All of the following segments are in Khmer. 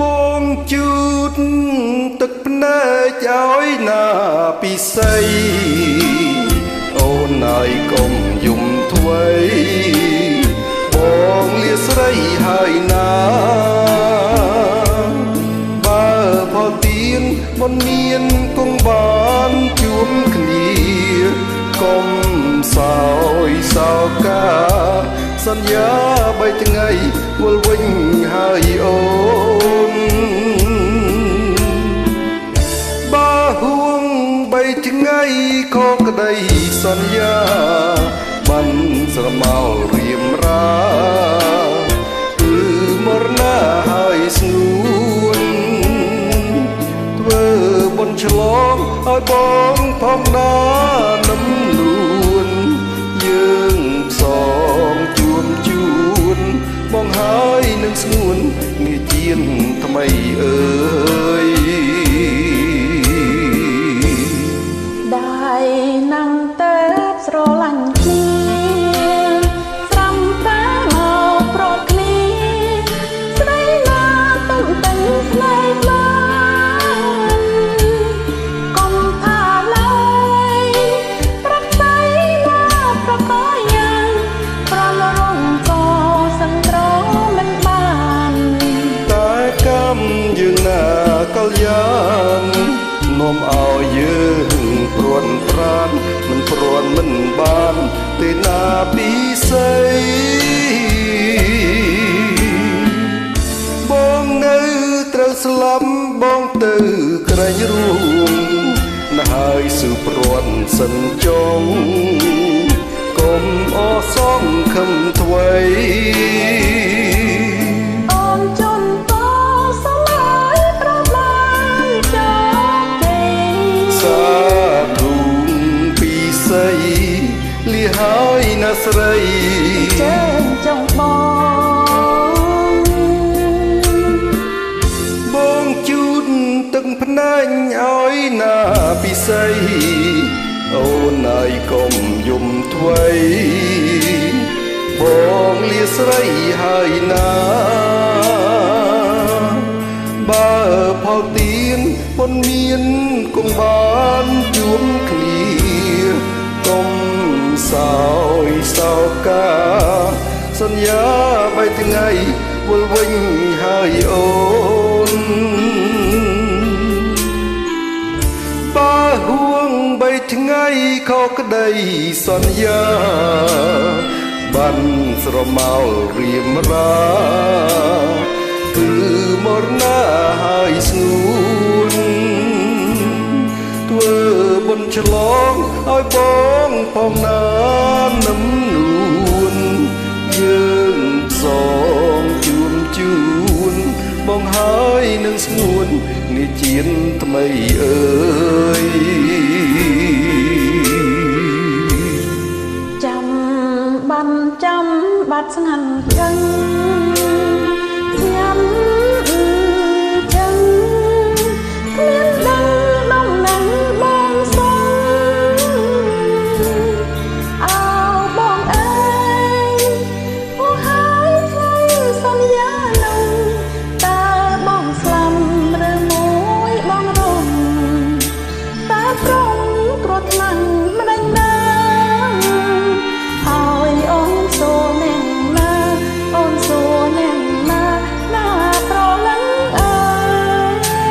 បងជូតទឹកភ្នែកឲ្យណាពិសីអូនហើយកុំយំធ្វេបងលាស្រីហើយណាបើផលទៀនមិនមានគង់បានជួបគ្នាកុំសោយសោកាសន្យា3ថ្ងៃវិលវិញហើយអូនបើហួង3ថ្ងៃខកក្តីសន្យាបានស្រមោលរៀមរាគឺមរណាហើយស្ងួនធ្វើបុណ្យឆ្លងឲ្យបងផងណានឹមនួនយើងសងជួមជួនបងហើយនឹងស្ងួនងាយជាងថ្មីអើយได้นั่งเติบស្រឡាញ់គ្នាស្រាំតែមកប្រត់គ្នាស្រីណាទុំតឹងស្នេហ៍បានកុំផាឡើយប្រកស្័យណាប្រកបយ៉ាងប្រលរងក៏សង្ត្រមិនបានតែកម្មយើងណាកលយាននាំឲ្យយើងព្រួនប្រានមិនព្រួនមិនបានទេណាពិសីបងនៅត្រូវស្លាប់បងទៅក្រែងរួមណាហើយស៊ឺព្រួនសិនចងកុំអសងខំថ្វីលាហើយណាស្រីចេញចង់បងជូតទឹកភ្នែកឲ្យណាពិសីអូនហើយកុំយំធ្វេបងលាស្រីហើយណាបើផលទៀនមិនមានគង់បានជួបគ្នាកុំសោយសោកាសន្យា3ថ្ងៃវិលវិញហើយអូនបើហួង3ថ្ងៃខកក្តីសន្យាបានស្រមោលរៀមរាគឺមរណាហើយស្ងួនធ្វើបុណ្យឆ្លងឲ្យបងផងណានឹមនួនយើងសងជួមជួនបងហើយនឹងស្ងួនងាយជាថ្មីអើយចាំបានចាំបាត់ស្ងាត់ចឹងញ៉ាំចឹងគ្មានដឹងដំណឹងបងសងអោបងអើយអូហើយថ្ងៃសន្យានោះតើបងស្លាប់ឬមួយបងរំតើព្រមគ្រោះថ្នាក់មិនដេញដើមហើយអូនសួរអ្នកណាអូនសួរអ្នកណាណាប្រលឹងអើយ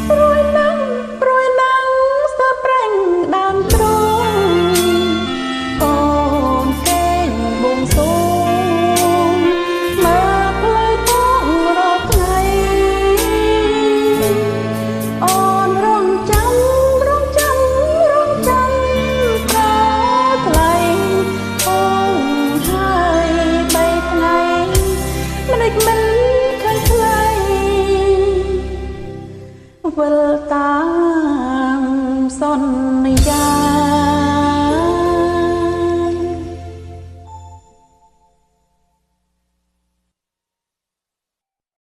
ព្រួយណាស់ស្ទើរប្រេងដើមទ្រូងកូនកេងបួងសួងមកផ្លូវតងរាល់ថ្ងៃអូនរងចាំប្រថ្លៃអូនហើយ3ថ្ងៃមិនដេចមិនឃើញថ្លៃវិលតាមសន្យា